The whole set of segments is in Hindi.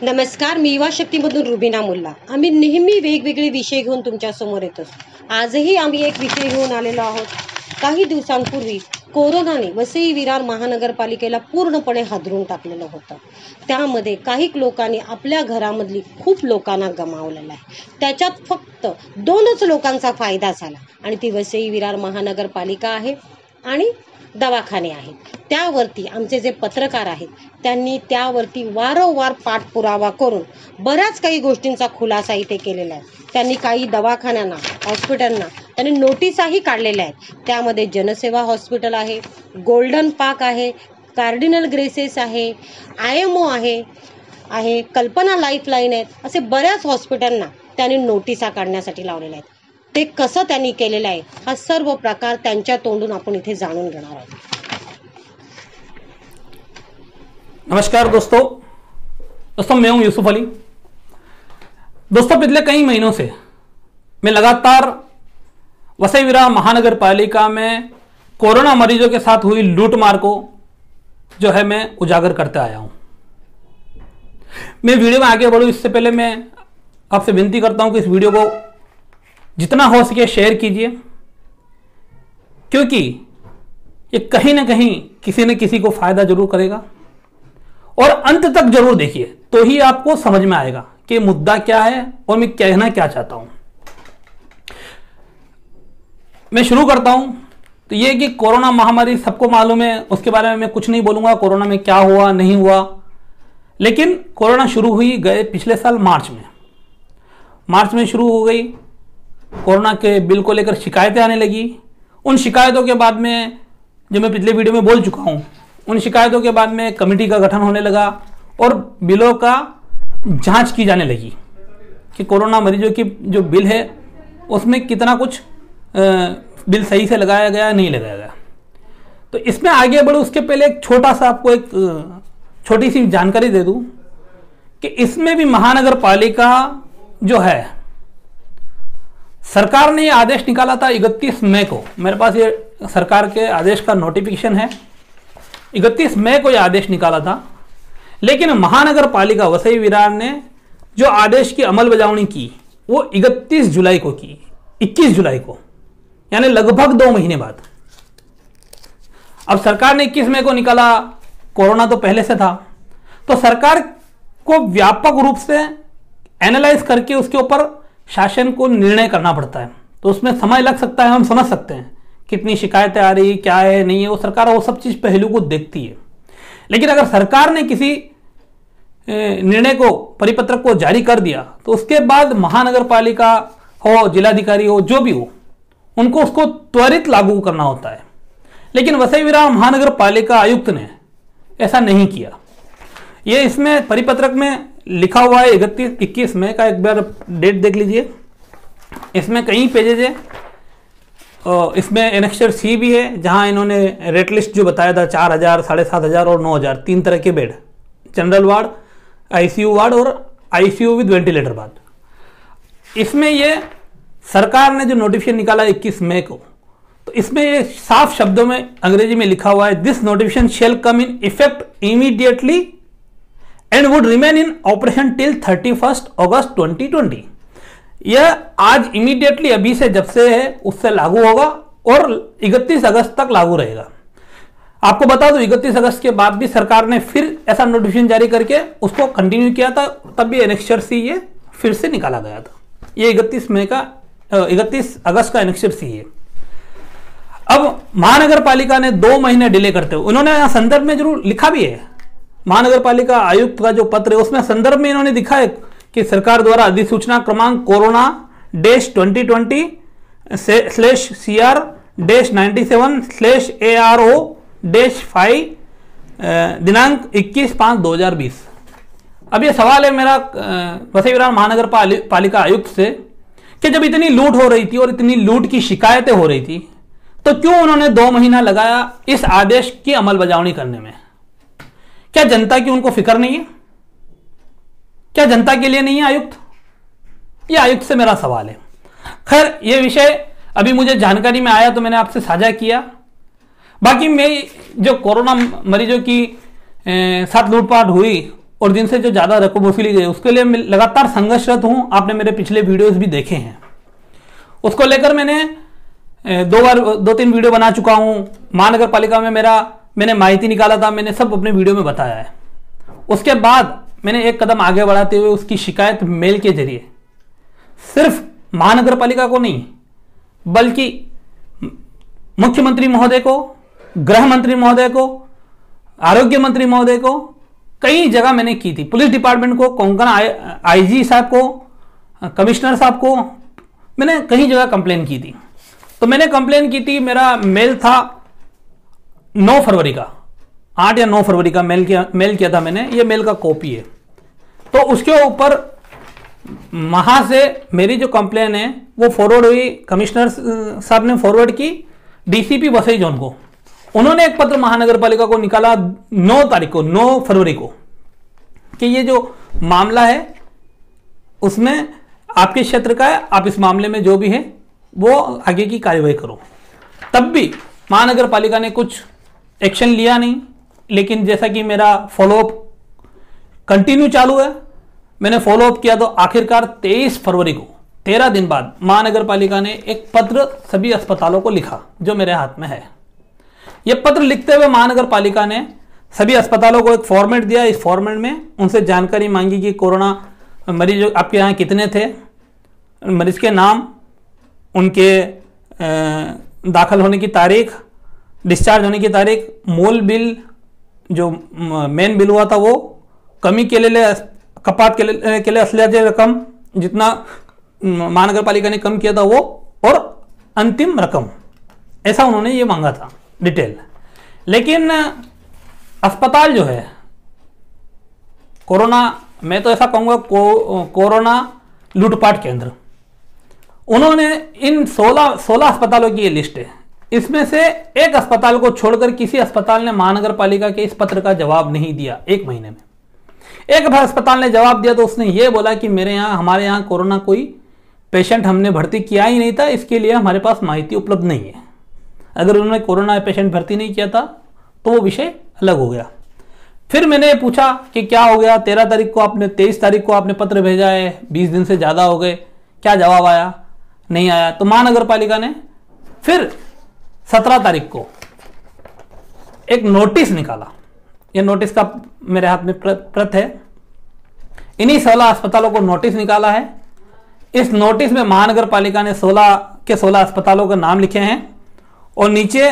नमस्कार, मी युवा शक्तीमधून रुबीना मुल्ला. आम्ही नेहमी वेगवेगळे विषय घेऊन तुमच्या समोर येतो. आजही आम्ही एक विषय घेऊन आलेलो आहोत. काही दिवसांपूर्वी कोरोनाने वसई विरार महानगरपालिकेला पूर्णपणे हादरून टाकलेलं होतं. त्यामध्ये काही लोकांनी आपल्या घरामधली खूप लोकांना गमावलेलं आहे. त्याच्यात फक्त 2च लोकांचा फायदा झाला आणि ती वसई विरार महानगरपालिका आहे आणि दवाखाने आहेत. त्यावरती आमचे जे पत्रकार आहेत त्यांनी त्यावरती वारंवार पाठपुरावा करून बऱ्याच काही गोष्टींचा खुलासा इथे केलेला आहे. त्यांनी काही दवाखान्यांना, हॉस्पिटलना त्यांनी नोटिसाही काढलेल्या आहेत. त्यामध्ये जनसेवा हॉस्पिटल आहे, गोल्डन पार्क आहे, कार्डिनल ग्रेसेस आहे, IMO आहे, कल्पना लाईफलाईन आहेत. असे बऱ्याच हॉस्पिटलना त्यांनी नोटिसा काढण्यासाठी लावलेल्या आहेत. ते कसं त्यांनी केलेलं आहे हा सर्व प्रकार त्यांच्या तोंडून आपण इथे जाणून घेणार आहोत. नमस्कार दोस्तों मैं हूं यूसुफ अली. दोस्तों पिछले कई महीनों से मैं लगातार वसई विरार महानगर पालिका में कोरोना मरीजों के साथ हुई लूटमार को जो है मैं उजागर करते आया हूं. मैं वीडियो में आगे बढ़ूं इससे पहले मैं आपसे विनती करता हूं कि इस वीडियो को जितना हो सके शेयर कीजिए, क्योंकि ये कहीं ना कहीं किसी न किसी को फायदा जरूर करेगा और अंत तक जरूर देखिए, तो ही आपको समझ में आएगा कि मुद्दा क्या है और मैं कहना क्या चाहता हूं. मैं शुरू करता हूं तो ये कि कोरोना महामारी सबको मालूम है, उसके बारे में मैं कुछ नहीं बोलूंगा कोरोना में क्या हुआ नहीं हुआ. लेकिन कोरोना शुरू हुई गए पिछले साल मार्च में शुरू हो गई. कोरोना के बिल को लेकर शिकायतें आने लगी. उन शिकायतों के बाद में, जो मैं पिछले वीडियो में बोल चुका हूं, उन शिकायतों के बाद में कमेटी का गठन होने लगा और बिलों का जांच की जाने लगी कि कोरोना मरीजों की जो बिल है उसमें कितना कुछ बिल सही से लगाया गया नहीं लगाया गया. तो इसमें आगे बढ़ो उसके पहले एक छोटा सा आपको एक छोटी सी जानकारी दे दूं कि इसमें भी महानगर पालिका जो है, सरकार ने ये आदेश निकाला था 31 मई को. मेरे पास ये सरकार के आदेश का नोटिफिकेशन है. 31 मई को ये आदेश निकाला था, लेकिन महानगर पालिका वसई विरार ने जो आदेश की अमलबजावनी की वो 31 जुलाई को की, 21 जुलाई को, यानी लगभग 2 महीने बाद. अब सरकार ने 21 मई को निकाला, कोरोना तो पहले से था, तो सरकार को व्यापक रूप से एनालाइज करके उसके ऊपर शासन को निर्णय करना पड़ता है. तो उसमें समय लग सकता है, हम समझ सकते हैं कितनी शिकायतें आ रही, क्या है नहीं है, वो सरकार वो सब चीज पहलू को देखती है. लेकिन अगर सरकार ने किसी निर्णय को, परिपत्र को जारी कर दिया तो उसके बाद महानगर पालिका हो, जिलाधिकारी हो, जो भी हो, उनको उसको त्वरित लागू करना होता है. लेकिन वसई विरार महानगर पालिका आयुक्त ने ऐसा नहीं किया. ये इसमें परिपत्रक में लिखा हुआ है 21 मई का. एक बार डेट देख लीजिए. इसमें कई पेजेज है. इसमें एनेक्सर सी भी है, जहां इन्होंने रेट लिस्ट जो बताया था 4000, 7500 और 9000, 3 तरह के bed, general ward, ICU ward और ICU विद वेंटिलेटर वार्ड. इसमें ये सरकार ने जो नोटिफिकेशन निकाला 21 मई को, तो इसमें ये साफ शब्दों में अंग्रेजी में लिखा हुआ है, this notification shall come in effect immediately and would remain in operation till 31 अगस्त 2020. यह आज इमीडिएटली, अभी से, जब से है उससे लागू होगा और 31 अगस्त तक लागू रहेगा. आपको बता दूं 31 अगस्त के बाद भी सरकार ने फिर ऐसा नोटिफिकेशन जारी करके उसको कंटिन्यू किया था. तब भी एनेक्सर सी ये फिर से निकाला गया था. ये 31 अगस्त का एनेक्सर सी है. अब महानगर पालिका ने 2 महीने डिले करते हुए, उन्होंने यहां संदर्भ में जरूर लिखा भी है, महानगर पालिका आयुक्त का जो पत्र है उसमें संदर्भ में इन्होंने दिखा है कि सरकार द्वारा अधिसूचना क्रमांक कोरोना -2020/CR-97/ARO-5 दिनांक 21/5/2020. अब ये सवाल है मेरा वसई विरार महानगर पालिका आयुक्त से कि जब इतनी लूट हो रही थी और इतनी लूट की शिकायतें हो रही थी, तो क्यों उन्होंने 2 महीना लगाया इस आदेश की अमलबजावनी करने में? क्या जनता की उनको फिक्र नहीं है? क्या जनता के लिए नहीं है आयुक्त? ये आयुक्त से मेरा सवाल है. खैर, ये विषय अभी मुझे जानकारी में आया तो मैंने आपसे साझा किया. बाकी मैं जो कोरोना मरीजों की साथ लूटपाट हुई और जिनसे जो ज़्यादा रकम वसूली गई उसके लिए मैं लगातार संघर्षरत हूँ। आपने मेरे पिछले वीडियोस भी देखे हैं। उसको लेकर मैंने 2-3 वीडियो बना चुका हूँ। महानगर पालिका में मैंने माहिती निकाला था, मैंने सब अपने वीडियो में बताया है। उसके बाद मैंने एक कदम आगे बढ़ाते हुए उसकी शिकायत मेल के जरिए सिर्फ महानगर पालिका को नहीं बल्कि मुख्यमंत्री महोदय को, गृह मंत्री महोदय को, आरोग्य मंत्री महोदय को कई जगह मैंने की थी। पुलिस डिपार्टमेंट को, कोंकण आईजी साहब को, कमिश्नर साहब को मैंने कई जगह कंप्लेन की थी। तो मैंने कंप्लेन की थी, मेरा मेल था 9 फरवरी का, 8 या 9 फरवरी का मेल किया था मैंने। ये मेल का कॉपी है। तो उसके ऊपर वहां से मेरी जो कंप्लेन है वो फॉरवर्ड हुई, कमिश्नर साहब ने फॉरवर्ड की डीसीपी वसई जोन को। उन्होंने एक पत्र महानगर पालिका को निकाला 9 फरवरी को कि ये जो मामला है उसमें आपके क्षेत्र का है, आप इस मामले में जो भी है वो आगे की कार्रवाई करो। तब भी महानगर पालिका ने कुछ एक्शन लिया नहीं, लेकिन जैसा कि मेरा फॉलोअप कंटिन्यू चालू है, मैंने फॉलोअप किया तो आखिरकार 23 फरवरी को 13 दिन बाद महानगर पालिका ने एक पत्र सभी अस्पतालों को लिखा जो मेरे हाथ में है। यह पत्र लिखते हुए महानगर पालिका ने सभी अस्पतालों को एक फॉर्मेट दिया। इस फॉर्मेट में उनसे जानकारी मांगी कि कोरोना मरीज आपके यहाँ कितने थे, मरीज के नाम, उनके दाखिल होने की तारीख, डिस्चार्ज होने की तारीख, मूल बिल जो मेन बिल हुआ था वो, कमी के लिए कपात के लिए असलियत रकम जितना महानगर पालिका ने कम किया था वो, और अंतिम रकम, ऐसा उन्होंने ये मांगा था डिटेल। लेकिन अस्पताल जो है कोरोना, मैं तो ऐसा कहूँगा कोरोना लूटपाट केंद्र, उन्होंने इन 16 अस्पतालों की ये लिस्ट है। इसमें से एक अस्पताल को छोड़कर किसी अस्पताल ने महानगर पालिका के इस पत्र का जवाब नहीं दिया। 1 महीने में एक अस्पताल ने जवाब दिया तो उसने ये बोला कि हमारे यहाँ कोरोना कोई पेशेंट हमने भर्ती किया ही नहीं था, इसके लिए हमारे पास माहिती उपलब्ध नहीं है। अगर उन्होंने कोरोना पेशेंट भर्ती नहीं किया था तो वो विषय अलग हो गया। फिर मैंने पूछा कि क्या हो गया, 23 तारीख को आपने पत्र भेजा है, 20 दिन से ज़्यादा हो गए, क्या जवाब आया? नहीं आया। तो महानगर पालिका ने फिर 17 तारीख को एक नोटिस निकाला। यह नोटिस का मेरे हाथ में प्रत है। इन्हीं 16 अस्पतालों को नोटिस निकाला है। इस नोटिस में महानगर पालिका ने 16 अस्पतालों के नाम लिखे हैं और नीचे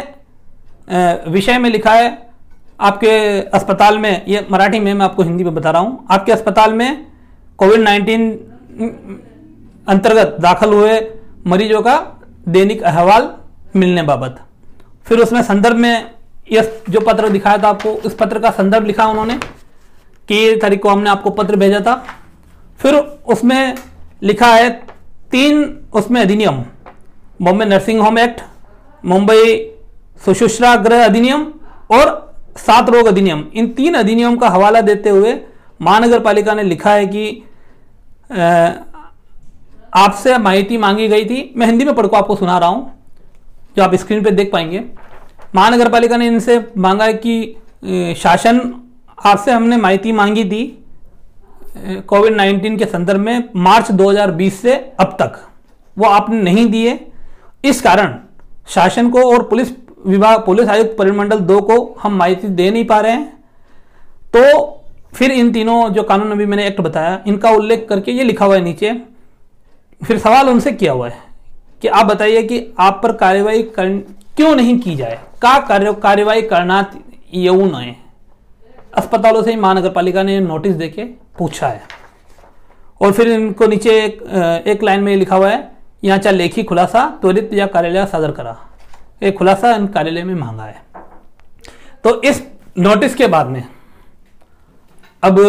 विषय में लिखा है आपके अस्पताल में, ये मराठी में, मैं आपको हिंदी में बता रहा हूं, आपके अस्पताल में कोविड-19 अंतर्गत दाखिल हुए मरीजों का दैनिक अहवाल मिलने बाबत। फिर उसमें संदर्भ में यह जो पत्र दिखाया था आपको, इस पत्र का संदर्भ लिखा उन्होंने कि ये तारीख को हमने आपको पत्र भेजा था। फिर उसमें लिखा है 3 उसमें अधिनियम, Bombay nursing home act, Mumbai सुश्रूषा गृह अधिनियम और 7 रोग अधिनियम, इन 3 अधिनियम का हवाला देते हुए महानगर पालिका ने लिखा है कि आपसे माहिती मांगी गई थी। मैं हिंदी में पढ़ को आपको सुना रहा हूं जो आप स्क्रीन पे देख पाएंगे। महानगर पालिका ने इनसे मांगा है कि शासन, आपसे हमने माहिती मांगी थी कोविड-19 के संदर्भ में मार्च 2020 से अब तक, वो आपने नहीं दिए। इस कारण शासन को और पुलिस विभाग, पुलिस आयुक्त परिमंडल 2 को हम माहिती दे नहीं पा रहे हैं। तो फिर इन तीनों जो कानून अभी मैंने एक्ट बताया, इनका उल्लेख करके ये लिखा हुआ है नीचे। फिर सवाल उनसे किया हुआ है कि आप बताइए कि आप पर कार्यवाही क्यों नहीं की जाए, का कार्यवाही करना येऊ नए। अस्पतालों से ही महानगर पालिका ने नोटिस देके पूछा है। और फिर इनको नीचे एक लाइन में लिखा हुआ है, यहाँ लेखी खुलासा त्वरित या कार्यालय सादर करा। एक खुलासा इन कार्यालय में मांगा है। तो इस नोटिस के बाद में अब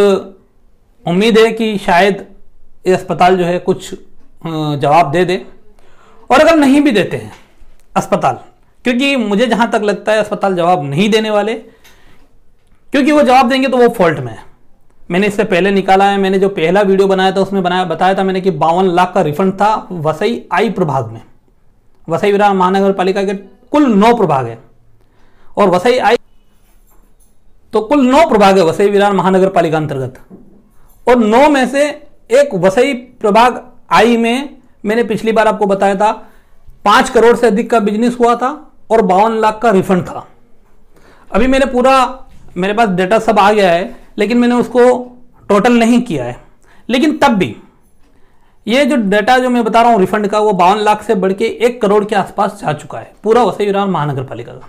उम्मीद है कि शायद ये अस्पताल जो है कुछ जवाब दे दे, और अगर नहीं भी देते हैं अस्पताल, क्योंकि मुझे जहां तक लगता है अस्पताल जवाब नहीं देने वाले, क्योंकि वो जवाब देंगे तो वो फॉल्ट में है। मैंने इससे पहले निकाला है, मैंने जो पहला वीडियो बनाया था उसमें बताया था मैंने कि 52 लाख का रिफंड था वसई आई प्रभाग में। वसई विरार महानगर पालिका के कुल 9 प्रभाग है और वसई आई तो कुल 9 प्रभाग है वसई विरार महानगर पालिका अंतर्गत, और 9 में से एक वसई प्रभाग आई में मैंने पिछली बार आपको बताया था 5 करोड़ से अधिक का बिजनेस हुआ था और 52 लाख का रिफंड था। अभी मैंने पूरा, मेरे पास डेटा सब आ गया है, लेकिन मैंने उसको टोटल नहीं किया है। लेकिन तब भी ये जो डेटा जो मैं बता रहा हूँ रिफंड का, वो 52 लाख से बढ़ के 1 करोड़ के आसपास जा चुका है पूरा वसई विरार महानगर पालिका का।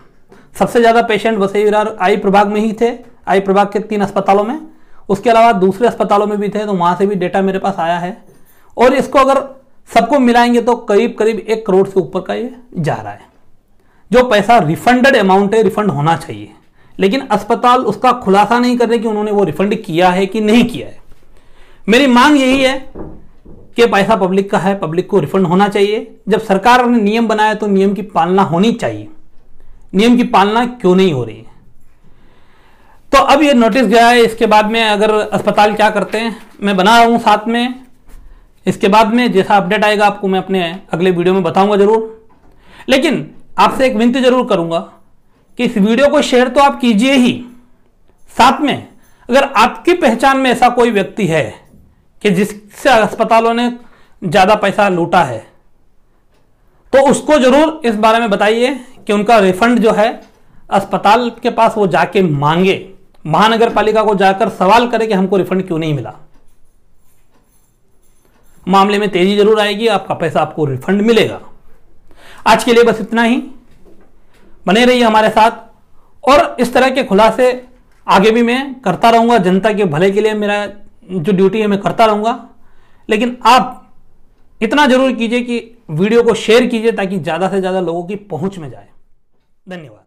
सबसे ज़्यादा पेशेंट वसई विरार आई प्रभाग में ही थे, आई प्रभाग के 3 अस्पतालों में, उसके अलावा दूसरे अस्पतालों में भी थे, तो वहाँ से भी डेटा मेरे पास आया है। और इसको अगर सबको मिलाएंगे तो करीब करीब 1 करोड़ से ऊपर का ये जा रहा है। जो पैसा रिफंडेड अमाउंट है, रिफंड होना चाहिए, लेकिन अस्पताल उसका खुलासा नहीं कर रहे कि उन्होंने वो रिफंड किया है कि नहीं किया है। मेरी मांग यही है कि पैसा पब्लिक का है, पब्लिक को रिफंड होना चाहिए। जब सरकार ने नियम बनाया तो नियम की पालना होनी चाहिए। नियम की पालना क्यों नहीं हो रही है? तो अब ये नोटिस गया है, इसके बाद में अगर अस्पताल क्या करते हैं मैं बना रहा हूं साथ में। इसके बाद में जैसा अपडेट आएगा आपको मैं अपने अगले वीडियो में बताऊंगा जरूर। लेकिन आपसे एक विनती जरूर करूंगा कि इस वीडियो को शेयर तो आप कीजिए ही, साथ में अगर आपकी पहचान में ऐसा कोई व्यक्ति है कि जिससे अस्पतालों ने ज्यादा पैसा लूटा है, तो उसको जरूर इस बारे में बताइए कि उनका रिफंड जो है अस्पताल के पास वो जाके मांगे, महानगर पालिका को जाकर सवाल करे कि हमको रिफंड क्यों नहीं मिला। मामले में तेजी जरूर आएगी, आपका पैसा आपको रिफंड मिलेगा। आज के लिए बस इतना ही। बने रहिए हमारे साथ, और इस तरह के खुलासे आगे भी मैं करता रहूंगा। जनता के भले के लिए मेरा जो ड्यूटी है मैं करता रहूंगा। लेकिन आप इतना जरूर कीजिए कि वीडियो को शेयर कीजिए ताकि ज्यादा से ज्यादा लोगों की पहुंच में जाए। धन्यवाद।